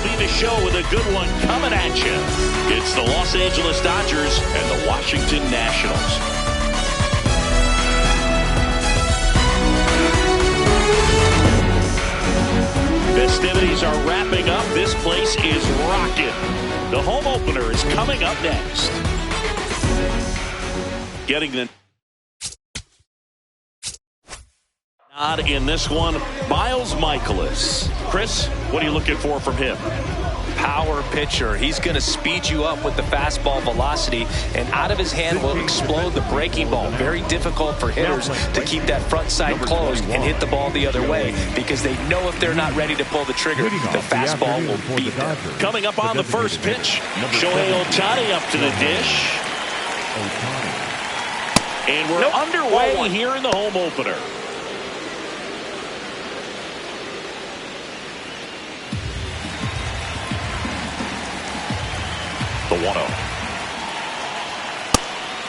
MLB The Show with a good one coming at you. It's the Los Angeles Dodgers and the Washington Nationals. Festivities are wrapping up. This place is rocking. The home opener is coming up next. Getting the nod in this one, Miles Michaelis. Chris, what are you looking for from him? Power pitcher. He's going to speed you up with the fastball velocity, and out of his hand will explode the breaking ball. Very difficult for hitters to keep that front side closed and hit the ball the other way, because they know if they're not ready to pull the trigger, the fastball will beat them. Coming up on the first pitch, Shohei Ohtani up to the dish. And we're underway here in the home opener. The 1-0.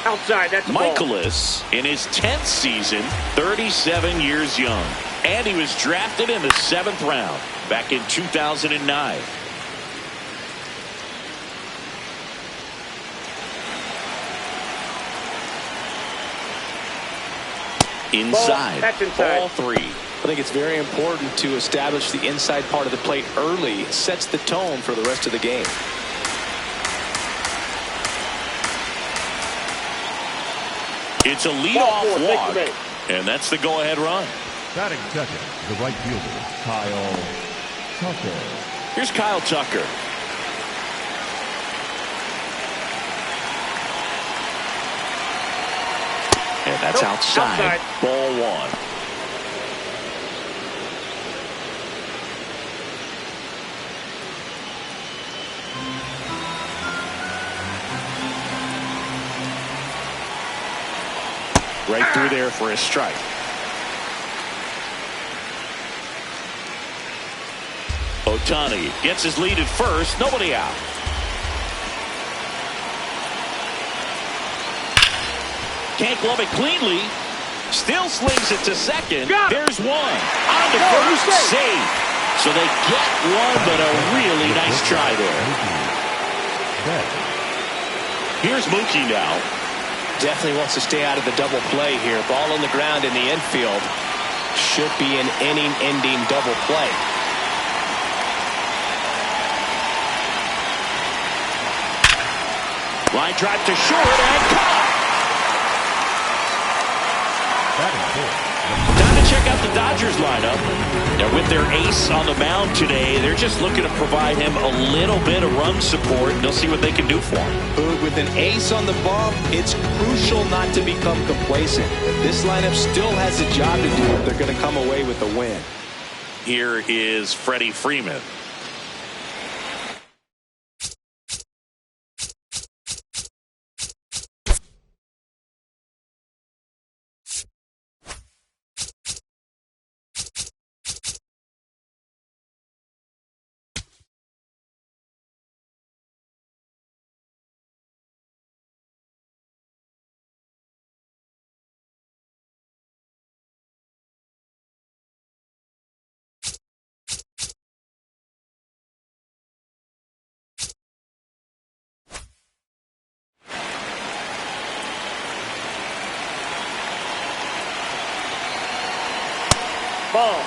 Outside, that's a ball. Michaelis in his 10th season, 37 years young. And he was drafted in the 7th round back in 2009. Inside. That's inside. Ball 3. I think it's very important to establish the inside part of the plate early. It sets the tone for the rest of the game. It's a leadoff walk, and that's the go-ahead run. Batting second, the right fielder, Kyle Tucker. Here's Kyle Tucker. And that's outside. Ball 1. Right through there for a strike. Ohtani gets his lead at first. Nobody out. Can't glove it cleanly. Still slings it to second. There's one. On to first. Save. So they get one, but a really nice try there. Here's Mookie now. Definitely wants to stay out of the double play here. Ball on the ground in the infield. Should be an inning-ending double play. Line drive to short and caught. Time to check out the Dodgers lineup. Now with their ace on the mound today, they're just looking to provide him a little bit of run support. They'll see what they can do for him. With an ace on the bump, it's crucial not to become complacent. This lineup still has a job to do if they're going to come away with the win. Here is Freddie Freeman. Ball.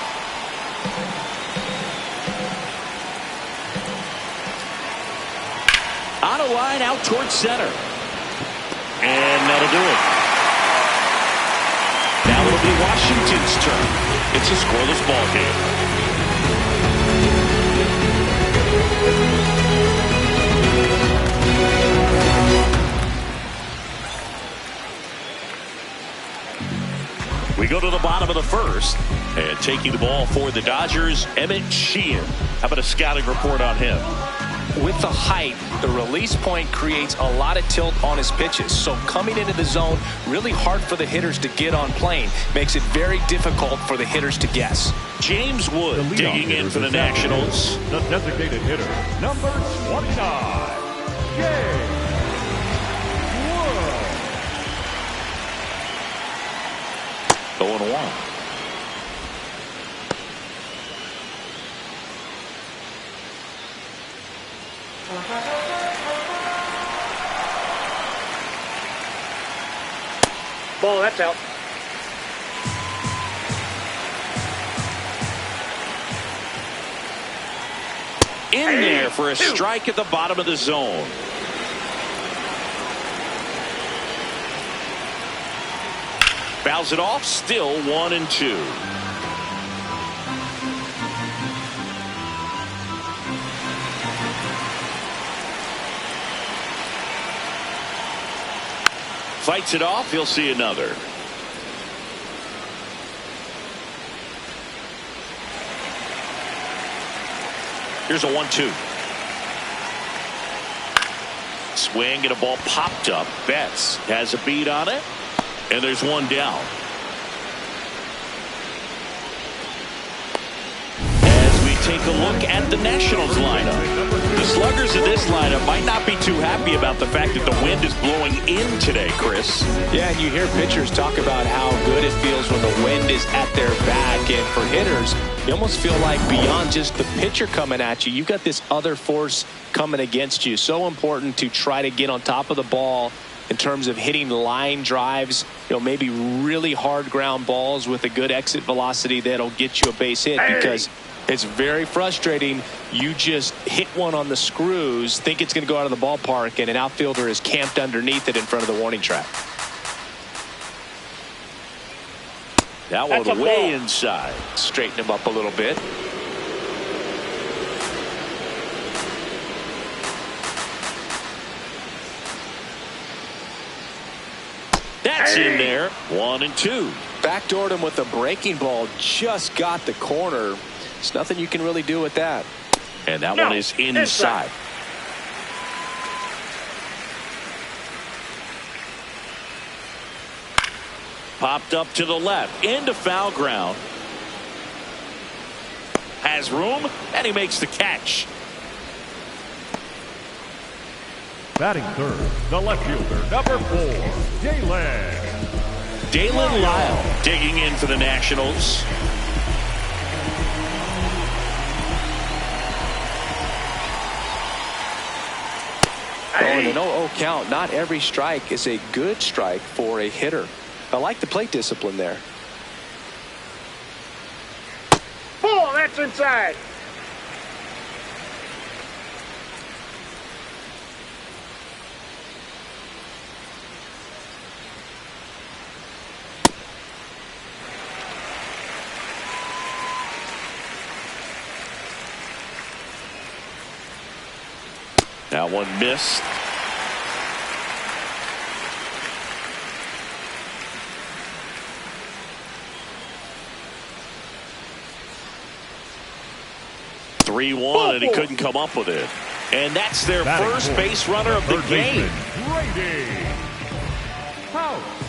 On a line out towards center. And that'll do it. Now it'll be Washington's turn. It's a scoreless ball game. We go to the bottom of the first, and taking the ball for the Dodgers, Emmett Sheehan. How about a scouting report on him? With the height, the release point creates a lot of tilt on his pitches. So coming into the zone, really hard for the hitters to get on plane. Makes it very difficult for the hitters to guess. James Wood digging in for the Nationals. The designated hitter, number 29, James Wood. 0-1. Ball, that's out. In there for a strike at the bottom of the zone. Fouls it off, still 1-2. Fights it off, he'll see another. Here's a 1-2. Swing and a ball popped up. Betts has a beat on it. And there's one down. As we take a look at the Nationals lineup. The sluggers in this lineup might not be too happy about the fact that the wind is blowing in today, Chris. Yeah, and you hear pitchers talk about how good it feels when the wind is at their back. And for hitters, you almost feel like beyond just the pitcher coming at you, you've got this other force coming against you. So important to try to get on top of the ball in terms of hitting line drives, maybe really hard ground balls with a good exit velocity that'll get you a base hit, because it's very frustrating. You just hit one on the screws, think it's going to go out of the ballpark, and an outfielder is camped underneath it in front of the warning track. That one way inside. Straighten him up a little bit. That's in there. 1-2. Backdoored him with a breaking ball. Just got the corner. There's nothing you can really do with that. And that one is inside. Popped up to the left. Into foul ground. Has room. And he makes the catch. Batting third, the left fielder, number 4, Dalen Lyle digging in for the Nationals. In an 0-0 count, not every strike is a good strike for a hitter. I like the plate discipline there. Ball, that's inside. That one missed. And he couldn't come up with it. And that's their first base runner of the game.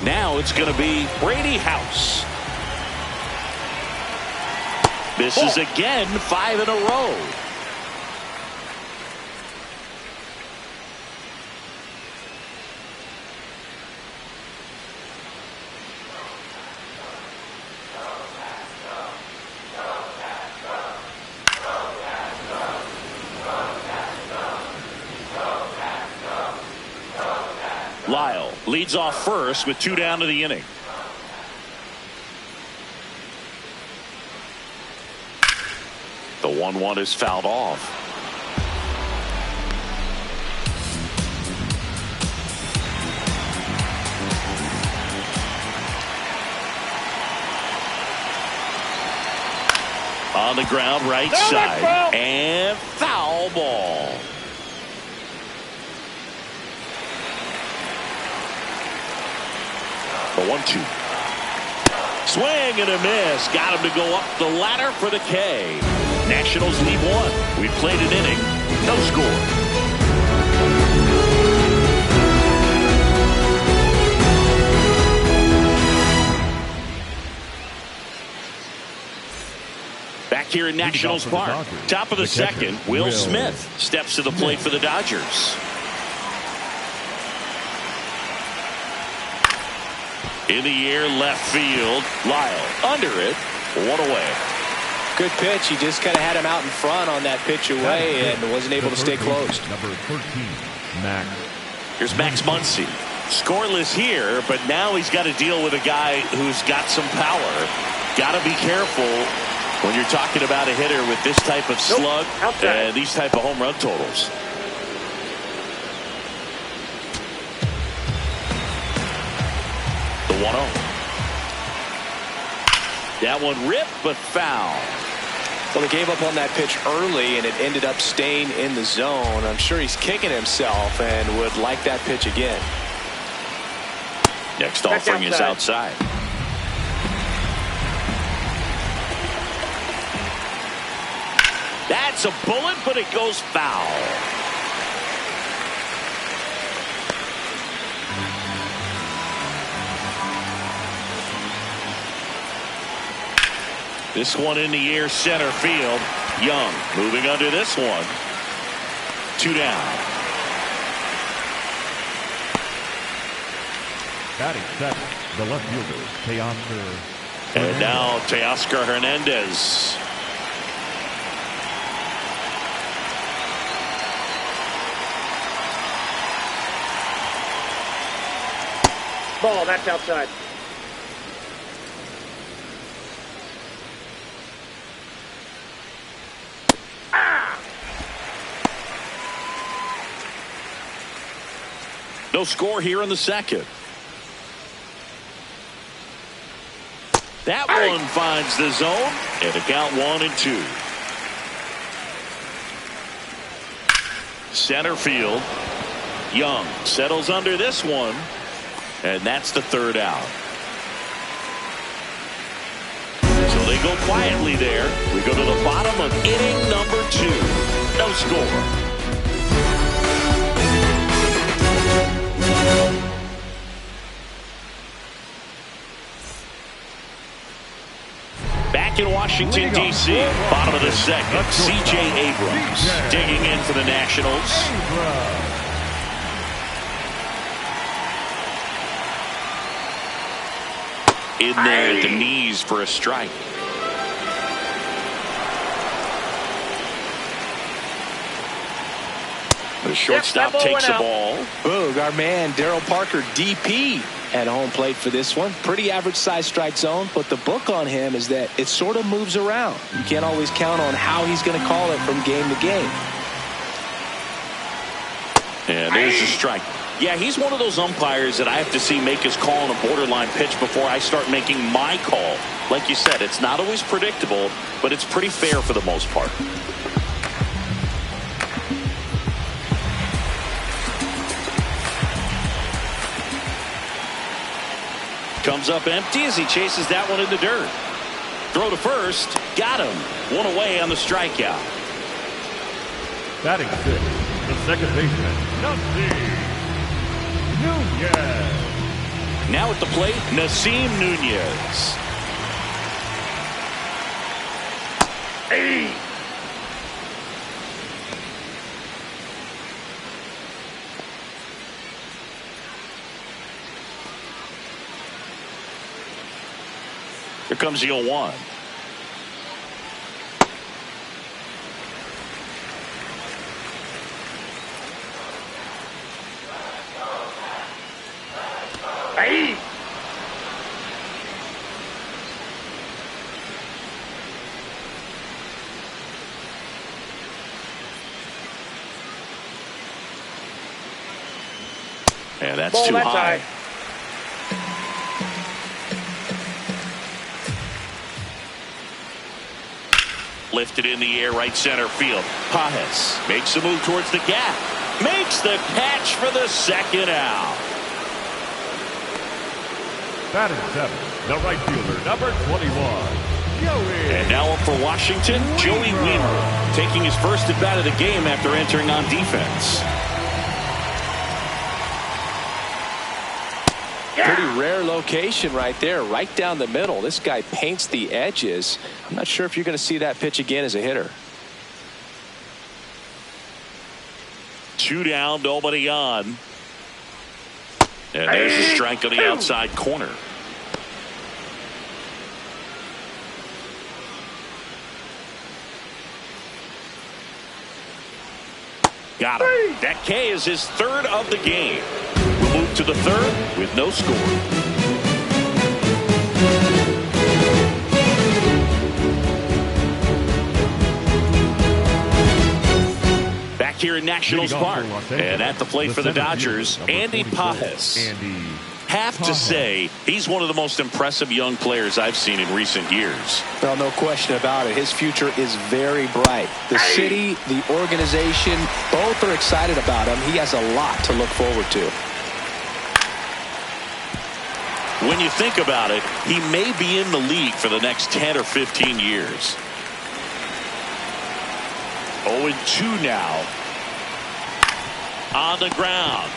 Now it's going to be Brady House. Misses again, 5 in a row. Lyle leads off first with 2 down to the inning. The 1-1 is fouled off. On the ground, right side, and foul ball. The 1-2. Swing and a miss. Got him to go up the ladder for the K. Nationals lead 1. We played an inning. No score. Back here in Nationals Park. Top of the second, Will Smith steps to the plate for the Dodgers. In the air, left field. Lyle under it. 1 away. Good pitch. He just kind of had him out in front on that pitch away and wasn't able to stay close. Number 13, Max. Here's Max Muncy. Scoreless here, but now he's got to deal with a guy who's got some power. Got to be careful when you're talking about a hitter with this type of slug and these type of home run totals. The 1-0. That one ripped, but foul. Well, he gave up on that pitch early, and it ended up staying in the zone. I'm sure he's kicking himself and would like that pitch again. Next offering is outside. That's a bullet, but it goes foul. This one in the air, center field. Young moving under this one. 2 down. Batting seventh, the left fielder, Teoscar. And now Teoscar Hernandez. Ball, that's outside. No score here in the second. That one finds the zone, and a count 1-2. Center field. Young settles under this one, and that's the 3rd out. So they go quietly there. We go to the bottom of inning number 2. No score. Back in Washington, D.C., bottom of the second, C.J. Abrams digging in for the Nationals. In there at the knees for a strike. The shortstop takes the ball. Boog, our man Darryl Parker, DP, at home plate for this one. Pretty average size strike zone, but the book on him is that it sort of moves around. You can't always count on how he's going to call it from game to game. And there's the strike. Yeah, he's one of those umpires that I have to see make his call on a borderline pitch before I start making my call. Like you said, it's not always predictable, but it's pretty fair for the most part. Comes up empty as he chases that one in the dirt. Throw to first. Got him. One away on the strikeout. Batting sixth, the second baseman, Nasim Nunez. Now at the plate, Nasim Nunez. Hey. Here comes the 0-1. Hey. And that's Ball, too that's high. Lifted in the air, right center field. Pajes makes the move towards the gap. Makes the catch for the 2nd out. Batting seventh, the right fielder, number 21, Joey. And now up for Washington, Joey Wiemer, taking his first at bat of the game after entering on defense. Pretty rare location right there, right down the middle. This guy paints the edges. I'm not sure if you're going to see that pitch again as a hitter. 2 down, nobody on. And there's a strike on the outside corner. Got him. That K is his third of the game. We'll move to the third with no score. Back here in Nationals Park, and at the plate for the Dodgers, Andy Pajes. Have to say, he's one of the most impressive young players I've seen in recent years. Well, no question about it. His future is very bright. The city, the organization, both are excited about him. He has a lot to look forward to. When you think about it, he may be in the league for the next 10 or 15 years. 0-2 now. On the ground.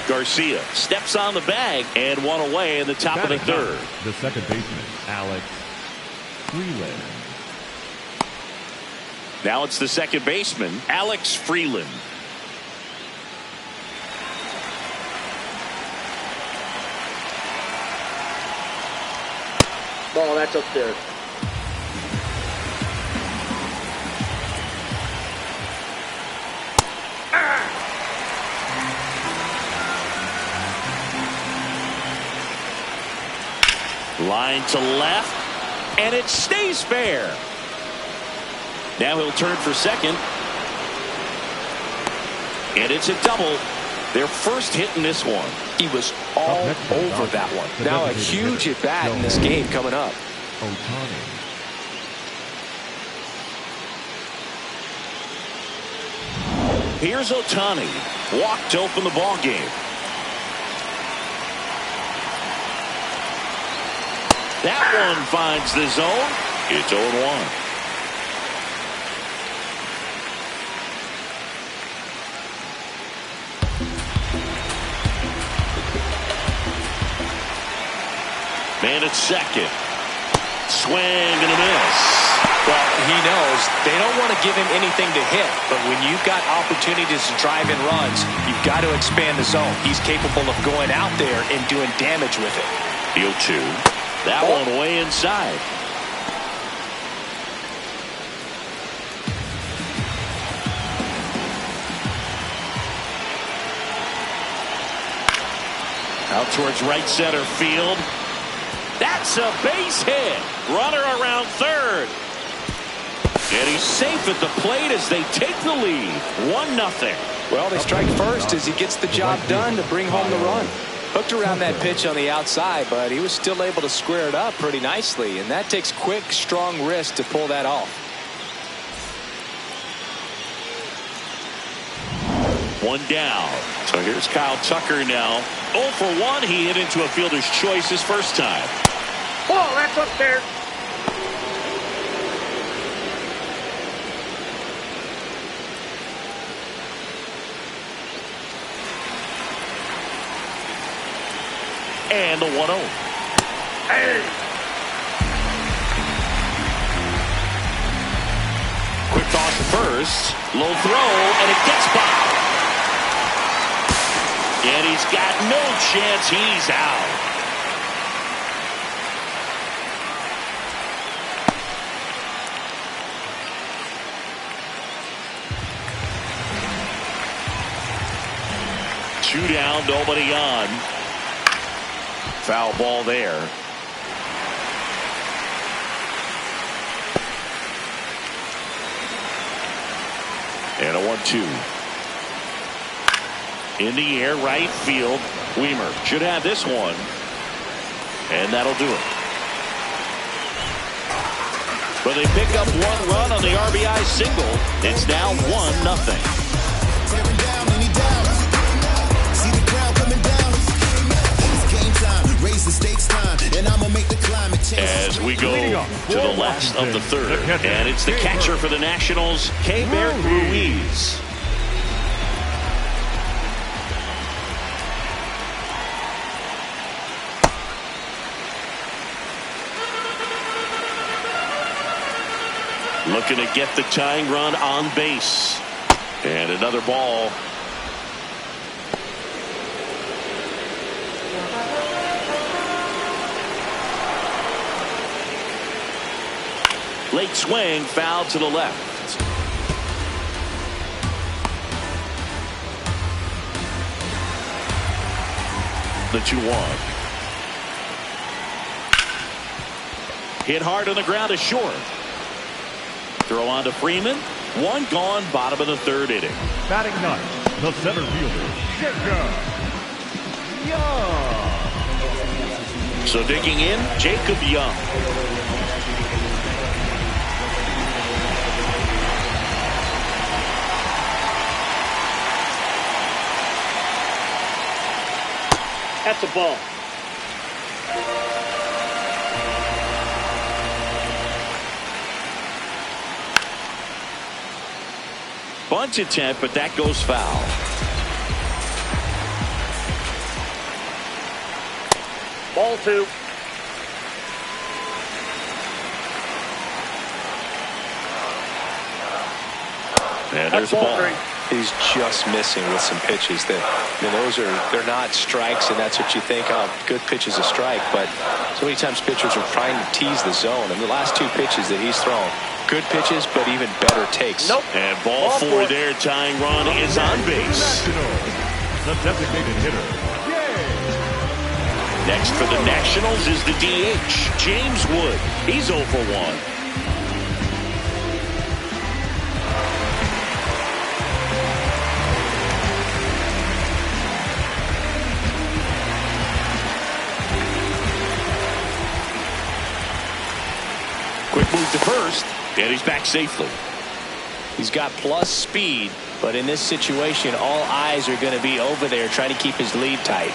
Garcia steps on the bag and one away in the top of the third. The second baseman, Alex Freeland. Now it's the second baseman, Alex Freeland. Ball, that's upstairs. Line to left, and it stays fair. Now he'll turn for second. And it's a double. Their first hit in this one. He was all over that one. Now a huge at bat in this game coming up. Ohtani. Here's Ohtani. Walk to open the ball game. That one finds the zone. It's 0-1. Man at second. Swing and a miss. Well, he knows they don't want to give him anything to hit, but when you've got opportunities to drive in runs, you've got to expand the zone. He's capable of going out there and doing damage with it. 0-2. That one way inside. Out towards right center field. That's a base hit. Runner around third. And he's safe at the plate as they take the lead. 1-0. Well, they strike first as he gets the job done to bring home the run. Hooked around that pitch on the outside, but he was still able to square it up pretty nicely, and that takes quick, strong wrist to pull that off. One down. So here's Kyle Tucker now. 0 for 1. He hit into a fielder's choice his first time. Ball, that's up there. And the 1-0. Hey. Quick toss to first. Low throw, and it gets by. And he's got no chance. He's out. Two down, nobody on. Foul ball there. And a 1-2. In the air, right field. Weimer should have this one. And that'll do it. But they pick up one run on the RBI single. It's now 1-0. As we go to the last of the third, and it's the catcher for the Nationals, K-Bert Ruiz. Looking to get the tying run on base. And another ball. Late swing, foul to the left. The 2-1. Hit hard on the ground is short. Throw on to Freeman. One gone, bottom of the third inning. Batting ninth, the center fielder, Jacob Young. So digging in, Jacob Young. That's a ball. Bunt attempt, but that goes foul. Ball 2. And there's a ball. 3. He's just missing with some pitches that, they're not strikes, and that's what you think, oh, good pitch is a strike, but so many times pitchers are trying to tease the zone, and the last 2 pitches that he's thrown, good pitches, but even better takes. Nope. And ball 4 there, tying run is on base. The designated hitter, Next for the Nationals is the DH, James Wood. He's 0 for 1. Quick move to first, and he's back safely. He's got plus speed, but in this situation, all eyes are going to be over there trying to keep his lead tight.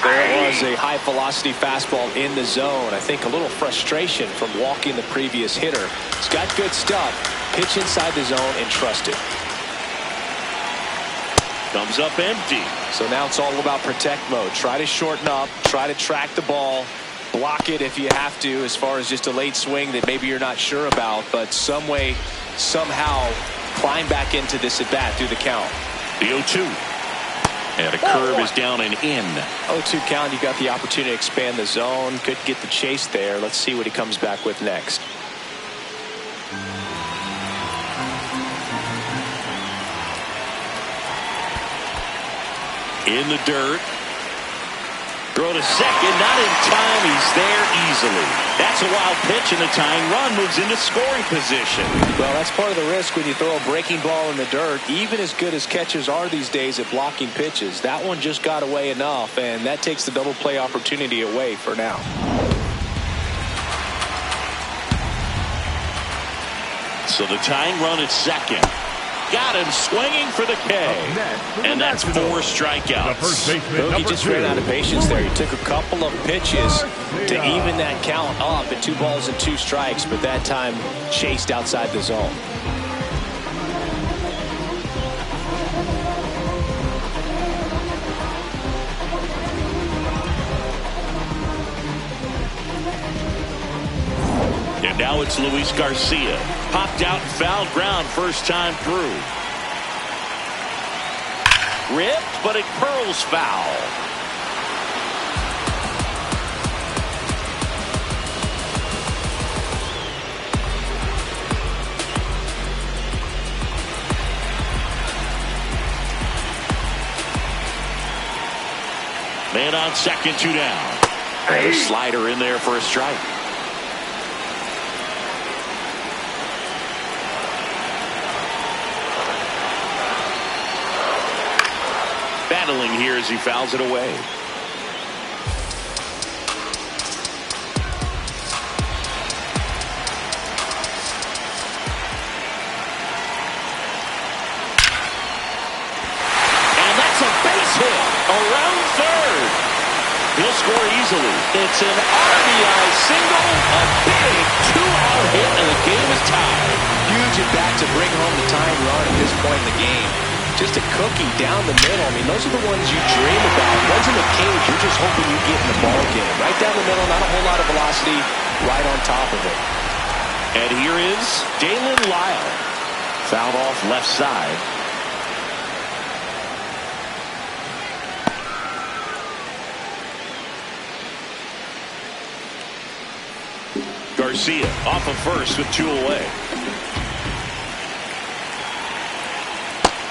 There was a high velocity fastball in the zone. I think a little frustration from walking the previous hitter. He's got good stuff. Pitch inside the zone and trust it. Comes up empty. So now it's all about protect mode. Try to shorten up, try to track the ball, block it if you have to, as far as just a late swing that maybe you're not sure about, but some way, somehow climb back into this at bat through the count. The 0-2. And a curve is down and in. 0-2 count. You got the opportunity to expand the zone. Could get the chase there. Let's see what he comes back with next. In the dirt. Throw to second, not in time. He's there easily. That's a wild pitch, and the tying run moves into scoring position. Well, that's part of the risk when you throw a breaking ball in the dirt. Even as good as catchers are these days at blocking pitches, that one just got away enough, and that takes the double play opportunity away for now. So the tying run at second. Got him swinging for the K. And that's 4 strikeouts. The first baseman, Bogey number just 2. ran out of patience there. He took a couple of pitches to even that count up at 2 balls and 2 strikes, but that time chased outside the zone. And now it's Luis Garcia. Popped out and fouled ground first time through. Ripped, but it curls foul. Man on second, 2 down. And a slider in there for a strike. Battling here as he fouls it away. And that's a base hit around third. He'll score easily. It's an RBI single, a big 2-out hit, and the game is tied. Huge at bat to bring home the tying run at this point in the game. Just a cookie down the middle. I mean, those are the ones you dream about. Ones in the cage, you're just hoping you get in the ball game. Right down the middle, not a whole lot of velocity, right on top of it. And here is Dalen Lyle. Fouled off left side. Garcia off of first with 2 away.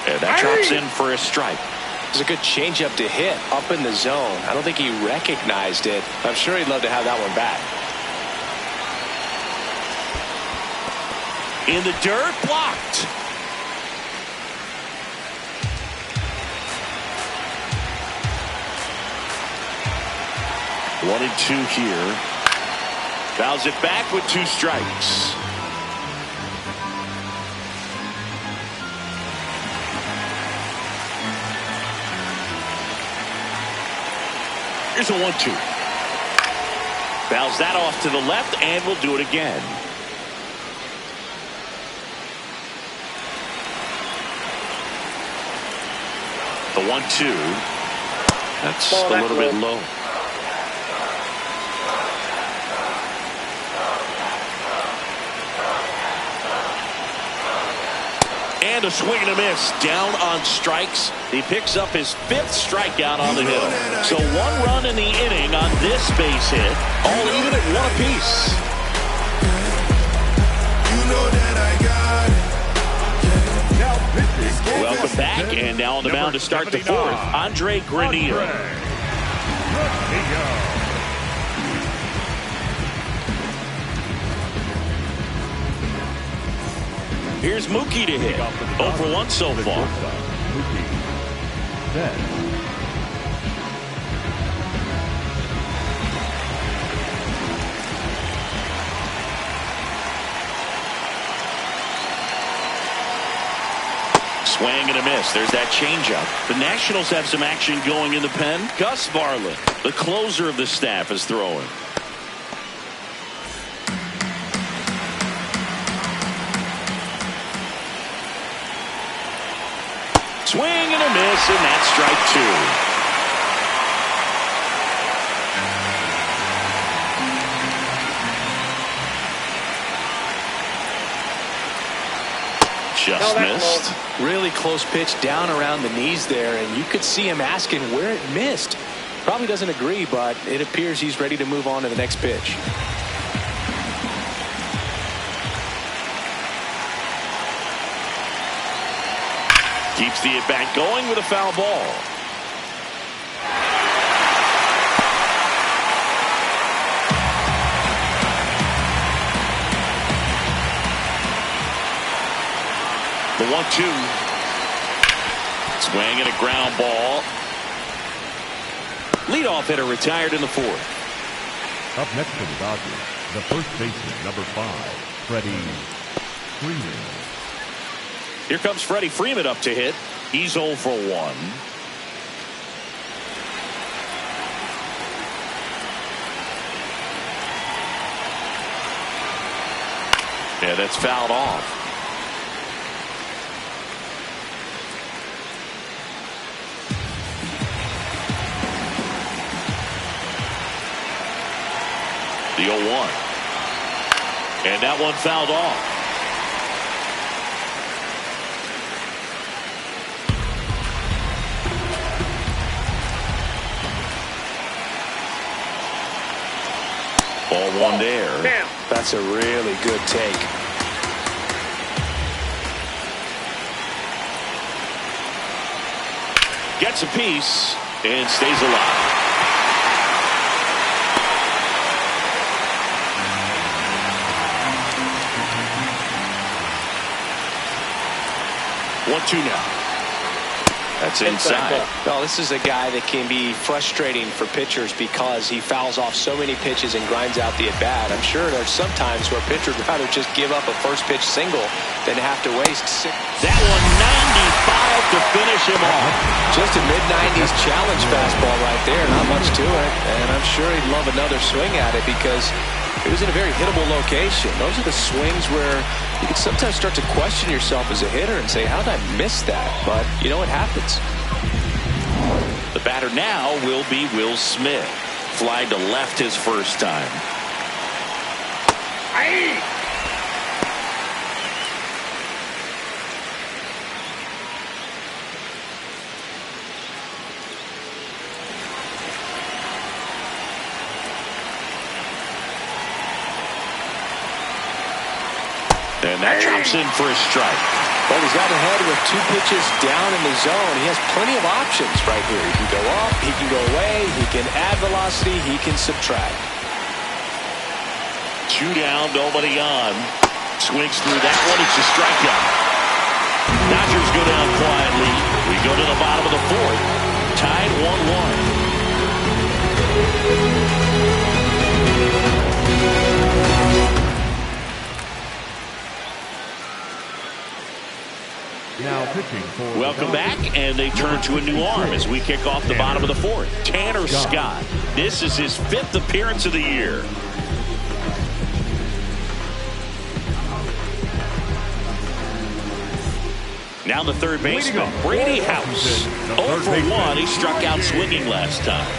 And that drops in for a strike. It's a good changeup to hit up in the zone. I don't think he recognized it. I'm sure he'd love to have that one back. In the dirt, blocked. One and two here. Fouls it back with 2 strikes. Here's a 1-2. Fouls that off to the left, and we'll do it again. The 1-2. That's a little bit low. And a swing and a miss. Down on strikes. He picks up his 5th strikeout on the hill. So 1 run in the inning on this base hit. All even at 1 apiece. Welcome back. And now on the mound to start the 4th, Andre Granillo. Here's Mookie to hit. 0 for 1 so far. Swing and a miss. There's that changeup. The Nationals have some action going in the pen. Gus Varland, the closer of the staff, is throwing. Swing and a miss, and that's strike 2. Just missed. Really close pitch down around the knees there, and you could see him asking where it missed. Probably doesn't agree, but it appears he's ready to move on to the next pitch. Keeps the at-bat going with a foul ball. The 1-2. Swing and a ground ball. Leadoff hitter retired in the 4th. Up next for the Dodgers, the first baseman, number 5, Freddie Freeman. Here comes Freddie Freeman up to hit. He's 0 for 1. Yeah, that's fouled off. The 0-1. And that one fouled off. Ball 1 there. That's a really good take. Gets a piece and stays alive. One, 2 now. That's inside. Well, this is a guy that can be frustrating for pitchers because he fouls off so many pitches and grinds out the at-bat. I'm sure there's some times where pitchers would rather just give up a first pitch single than have to waste 6. That one 95 to finish him off. Just a mid-90s challenge fastball right there. Not much to it. And I'm sure he'd love another swing at it because it was in a very hittable location. Those are the swings where you can sometimes start to question yourself as a hitter and say, how did I miss that? But, you know, it happens. The batter now will be Will Smith. Fly to left his first time. And that drops in for a strike. Well, he's got ahead with 2 pitches down in the zone. He has plenty of options right here. He can go up, he can go away, he can add velocity, he can subtract. 2 down, nobody on. Swings through that one. It's a strikeout. Dodgers go down quietly. We go to the bottom of the 4th. Tied 1-1. Now pitching for Welcome back, and they turn to a new arm as we kick off the bottom of the 4th. Tanner Scott. This is his 5th appearance of the year. Now the third baseman, Brady House. 0 for 1. He struck out swinging last time.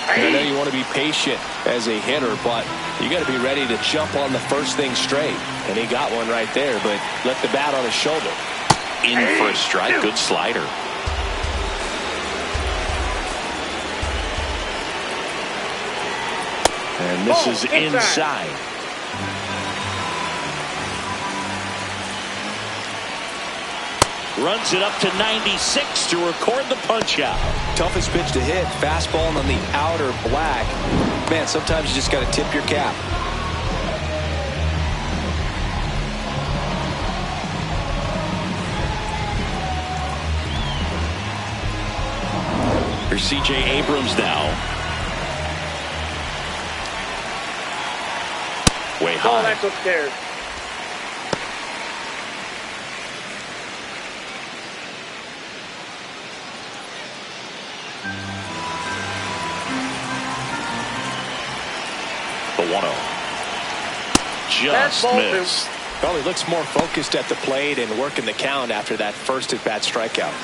I know you want to be patient as a hitter, but you got to be ready to jump on the first thing straight. And he got one right there, but left the bat on his shoulder. In for a strike. Good slider. And this is inside. Runs it up to 96 to record the punch out. Toughest pitch to hit, fastball on the outer black. Man, sometimes you just got to tip your cap. Here's C.J. Abrams now. Way high. Oh, that's upstairs. The 1-0. Just missed. Well, he looks more focused at the plate and working the count after that first at-bat strikeout.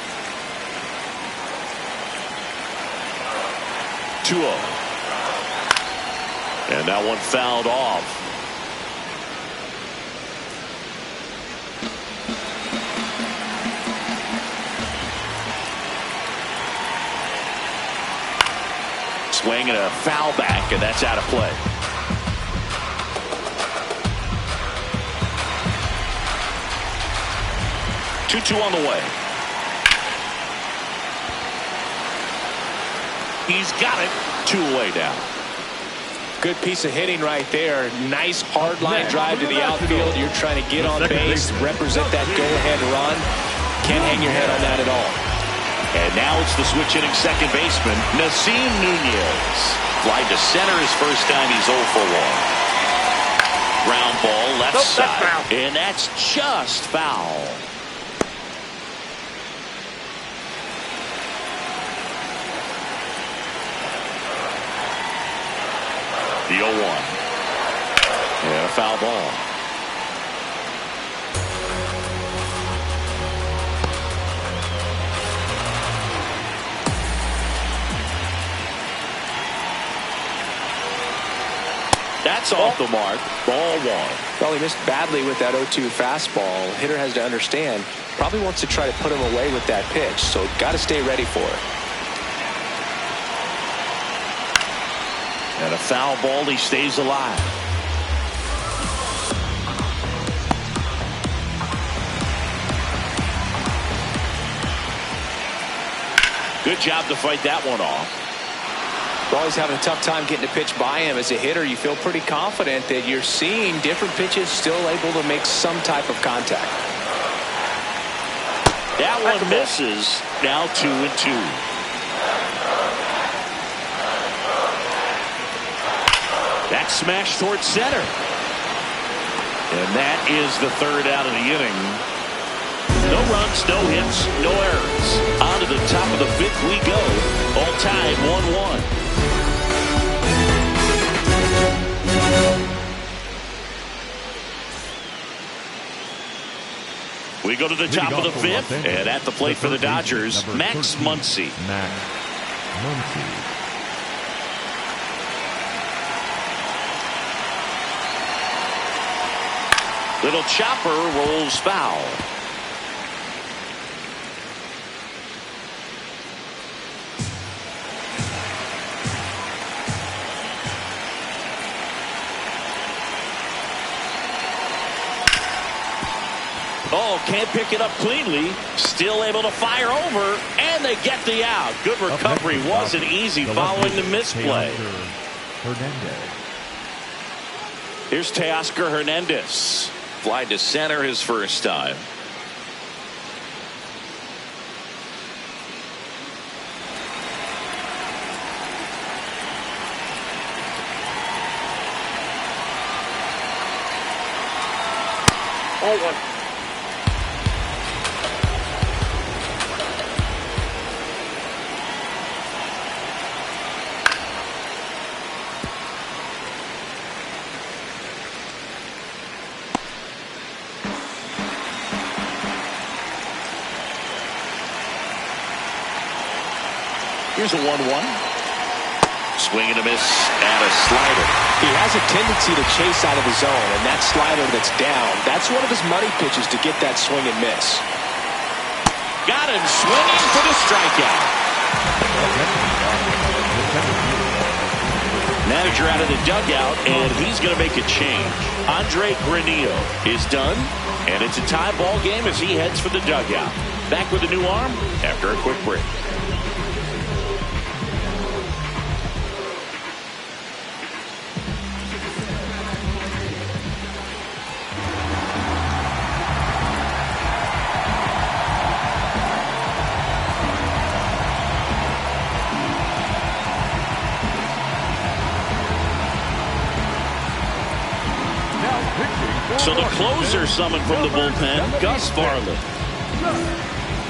2-0. And that one fouled off. Swing and a foul back, and that's out of play. Two on the way. He's got it. 2 away now. Good piece of hitting right there. Nice hard line drive to the outfield. You're trying to get on base, represent that go-ahead run. Can't hang your head on that at all. And now it's the switch hitting second baseman, Nasim Nunez. Fly to center his first time. He's 0 for 1. Ground ball left side. And that's just foul. The 0-1. And a foul ball. That's off the mark. Ball 1. Well, he missed badly with that 0-2 fastball. Hitter has to understand, probably wants to try to put him away with that pitch, so got to stay ready for it. And a foul ball, he stays alive. Good job to fight that one off. Well, he's having a tough time getting a pitch by him. As a hitter, you feel pretty confident that you're seeing different pitches still able to make some type of contact. That one misses. Now 2-2. That smash towards center. And that is the 3rd out of the inning. No runs, no hits, no errors. On to the top of the 5th we go. All tied 1-1. We go to the top of the 5th. And at the plate for the Dodgers, Max Muncy. Max Muncy. Little chopper rolls foul. Oh, can't pick it up cleanly. Still able to fire over, and they get the out. Good recovery. Wasn't easy following the misplay. Here's Teoscar Hernandez. Fly to center his first time. Ball one. Here's a 1-1. Swing and a miss and a slider. He has a tendency to chase out of the zone, and that slider that's down, that's one of his money pitches to get that swing and miss. Got him swinging for the strikeout. Manager out of the dugout, and he's going to make a change. Andre Granillo is done, and it's a tie ball game as he heads for the dugout. Back with a new arm after a quick break. So the closer summoned from the bullpen, Gus Varland.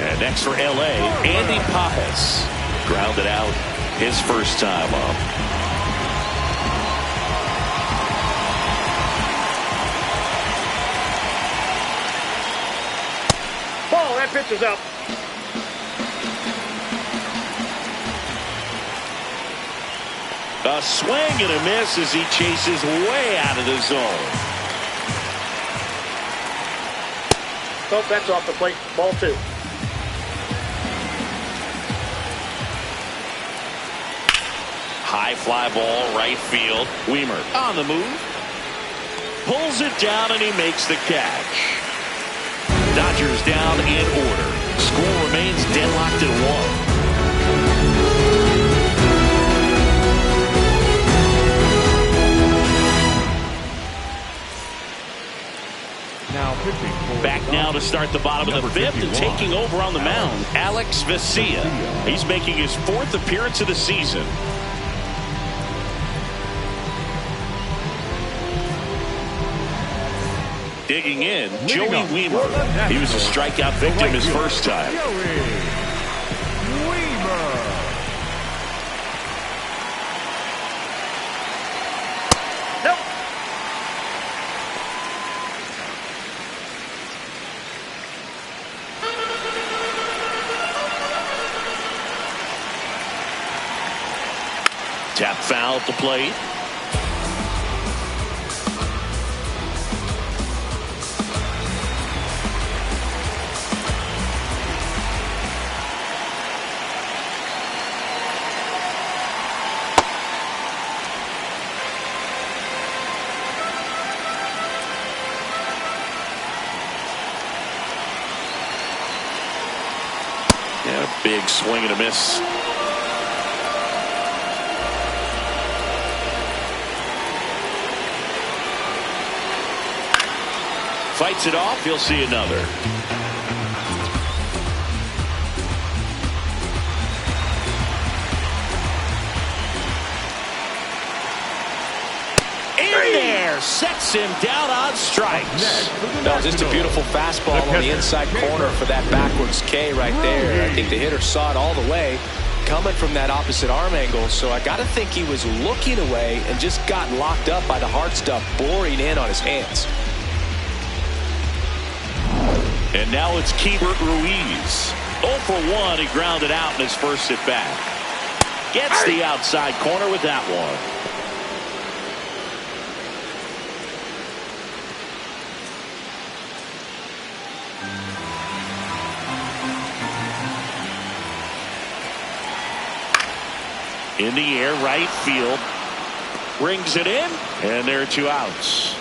And next for L.A., Andy Pajes. Grounded out his first time up. Ball, that pitch is up. A swing and a miss as he chases way out of the zone. Oh, that's off the plate. Ball two. High fly ball, right field. Weimer on the move. Pulls it down and he makes the catch. Dodgers down in order. Score remains deadlocked at 1. Back now to start the bottom of the 5th and taking over on the mound, Alex Vesia. He's making his 4th appearance of the season. Digging in, Joey Weimer. He was a strikeout victim his first time. Nope. Tap foul at the plate. And a big swing and a miss. Fights it off. He'll see another. In there. Sets him down on strikes. That was just a beautiful fastball on the inside corner for that backwards K right there. I think the hitter saw it all the way coming from that opposite arm angle, so I got to think he was looking away and just got locked up by the hard stuff boring in on his hands. And now it's Keibert Ruiz. 0 for 1. He grounded out in his first at bat. Gets the outside corner with that one. In the air, right field. Rings it in, and there are 2 outs.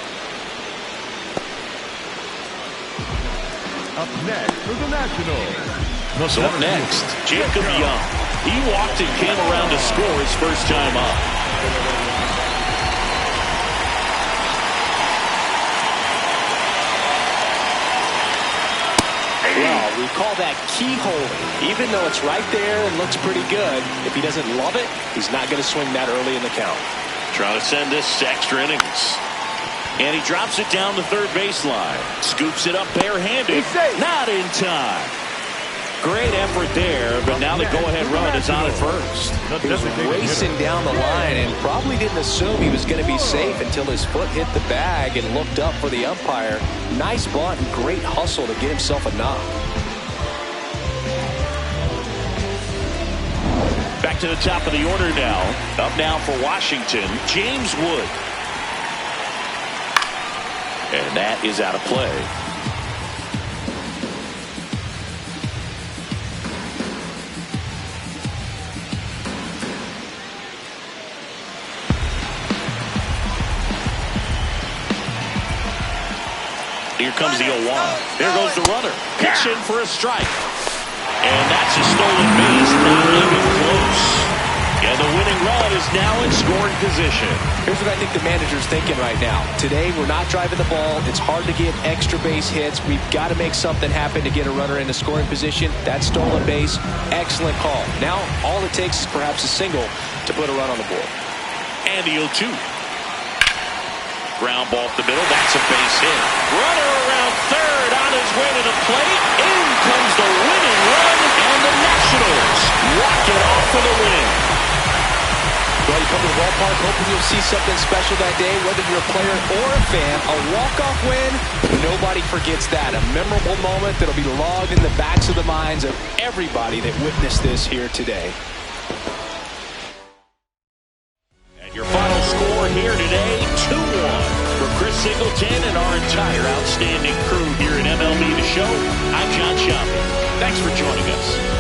Up next for the Nationals. So up next, Jacob Young. He walked and came around to score his first time up. Well, we call that keyhole. Even though it's right there and looks pretty good, if he doesn't love it, he's not going to swing that early in the count. Trying to send this to extra innings. And he drops it down the third baseline. Scoops it up barehanded. Not in time. Great effort there, but now the go-ahead run is on at first. He was racing down the line and probably didn't assume he was going to be safe until his foot hit the bag and looked up for the umpire. Nice bunt and great hustle to get himself a knock. Back to the top of the order now. Up now for Washington, James Wood. And that is out of play. Here comes the 0-1. There goes the runner. Pitch in for a strike. And that's a stolen base. Not even close. And the winning run is now in scoring position. Here's what I think the manager's thinking right now. Today, we're not driving the ball. It's hard to get extra base hits. We've got to make something happen to get a runner into scoring position. That stolen base, excellent call. Now, all it takes is perhaps a single to put a run on the board. And the 0-2. Ground ball up the middle. That's a base hit. Runner around third on his way to the plate. In comes the winning run. And the Nationals walk it off for the win. Well, you come to the ballpark hoping you'll see something special that day, whether you're a player or a fan. A walk-off win, nobody forgets that. A memorable moment that'll be logged in the backs of the minds of everybody that witnessed this here today. And your final score here today, 2-1. For Chris Singleton and our entire outstanding crew here at MLB The Show, I'm John Sciambi. Thanks for joining us.